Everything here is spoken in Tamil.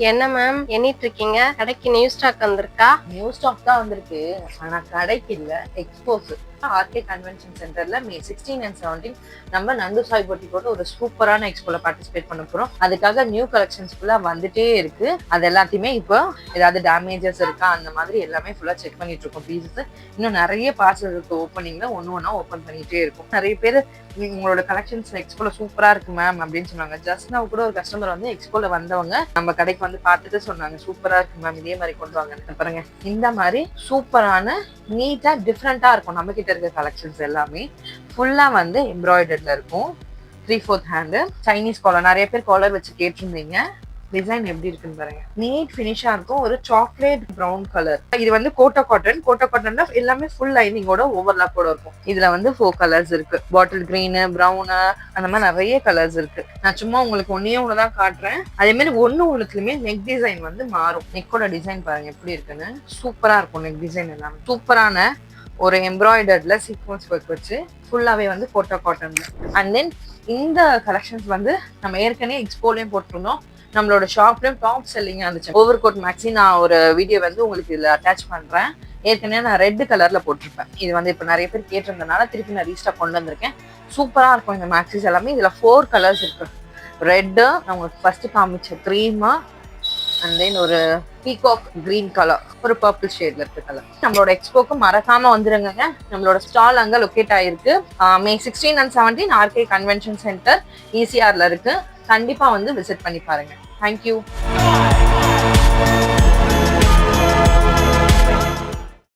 என்ன மேம் எண்ணிட்டு இருக்கீங்க? கடைக்கு நியூ ஸ்டாக் வந்திருக்கா? நியூ ஸ்டாக் தான் வந்திருக்கு, ஆனா கடைக்கு இல்ல, எக்ஸ்போஸ். ஆர்கே கன்வென்ஷன் சென்டர்ல மே 16 and 17 நம்ம நந்து சாய் பொட்டிக்கோட ஒரு சூப்பரான எக்ஸ்போல பார்ட்டிசிபேட் பண்ண போறோம். அதுக்காக நியூ கலெக்ஷன்ஸ் ஃபுல்லா வந்துட்டே இருக்கு. அது எல்லாத்தையுமே இப்போ ஏதாவது டேமேஜஸ் இருக்கா அந்த மாதிரி எல்லாமே ஃபுல்லா செக் பண்ணிட்டு இருக்கோம். பீசஸ் இன்னும் நிறைய பார்சல் இருக்கு. ஓப்பனிங்ல ஒன்னா ஓப்பன் பண்ணிட்டே இருக்கும். நிறைய பேர் உங்களோட கலெக்ஷன்ஸ் எக்ஸ்போல சூப்பரா இருக்கு மேம் அப்படின்னு சொன்னாங்க. ஜஸ்ட் நான் கூட ஒரு கஸ்டமர் வந்து எக்ஸ்போல வந்தவங்க நம்ம கடைக்கு வந்து பார்த்துட்டு சொன்னாங்க, சூப்பரா இருக்கு மேம், இதே மாதிரி கொண்டு வாங்க. பாருங்க, இந்த மாதிரி சூப்பரான நீட்டா டிஃப்ரெண்டா இருக்கும். நம்ம கிட்ட இருக்க கலெக்ஷன்ஸ் எல்லாமே ஃபுல்லா வந்து எம்ப்ராய்டர்ல இருக்கும். 3/4 ஹேண்டு சைனீஸ் காலர், நிறைய பேர் காலர் வச்சு கேட்டிருந்தீங்க. டிசைன் எப்படி இருக்குன்னு பாருங்க, நீட் ஃபினிஷா இருக்கும். ஒரு சாக்லேட் ப்ரௌன் கலர். இது வந்து கோட்டா காட்டன்ல எல்லாமே ஃபுல் லைனிங்கோட ஓவர்லாப்போட இருக்கும். இதுல வந்து 4 கலர்ஸ் இருக்கு. பாட்டில் கிரீனு, ப்ரௌனு, அந்த மாதிரி நிறைய கலர்ஸ் இருக்கு. நான் சும்மா உங்களுக்கு ஒண்ணுதான் காட்டுறேன். அதே மாதிரி ஒண்ணுத்துலயுமே நெக் டிசைன் வந்து மாறும். நெக்கோட டிசைன் பாருங்க எப்படி இருக்குன்னு. சூப்பரா இருக்கும். நெக் டிசைன் எல்லாமே சூப்பரான ஒரு எம்ப்ராய்டர்ல சீக்வன்ஸ் ஒர்க் வச்சு ஃபுல்லாவே வந்து கோட்டா காட்டன்ல. அண்ட் தென் இந்த கலெக்ஷன்ஸ் வந்து நம்ம ஏற்கனவே எக்ஸ்போலையும் போட்டிருந்தோம், நம்மளோட ஷாப்லயும் டாப் செல்லிங்கா இருந்துச்சு. ஓவர் கோட் மேக்ஸி நான் ஒரு வீடியோ வந்து உங்களுக்கு இதுல அட்டாச் பண்றேன். ஏற்கனவே நான் ரெட் கலர்ல போட்டிருப்பேன். இது வந்து இப்ப நிறைய பேர் கேட்டிருந்தனால திருப்பி நான் ரீஸ்டாக் கொண்டு வந்திருக்கேன். சூப்பரா இருக்கும் இந்த மேக்ஸிஸ் எல்லாமே. இதுல 4 கலர்ஸ் இருக்கு. ரெட்டு நான் உங்களுக்கு ஃபர்ஸ்ட் காமிச்ச க்ரீமா, அண்ட் தென் ஒரு பீகாக் கிரீன் கலர், ஒரு பர்பிள் ஷேட்ல இருக்க கலர். நம்மளோட எக்ஸ்போக்கு மறக்காம வந்துருங்க. நம்மளோட ஸ்டால் அங்க லொக்கேட் ஆயிருக்கு. மே 16 and 17 ஆர்கே கன்வென்ஷன் சென்டர் ECRல இருக்கு. கண்டிப்பா வந்து விசிட் பண்ணி பாருங்க. தேங்க்யூ.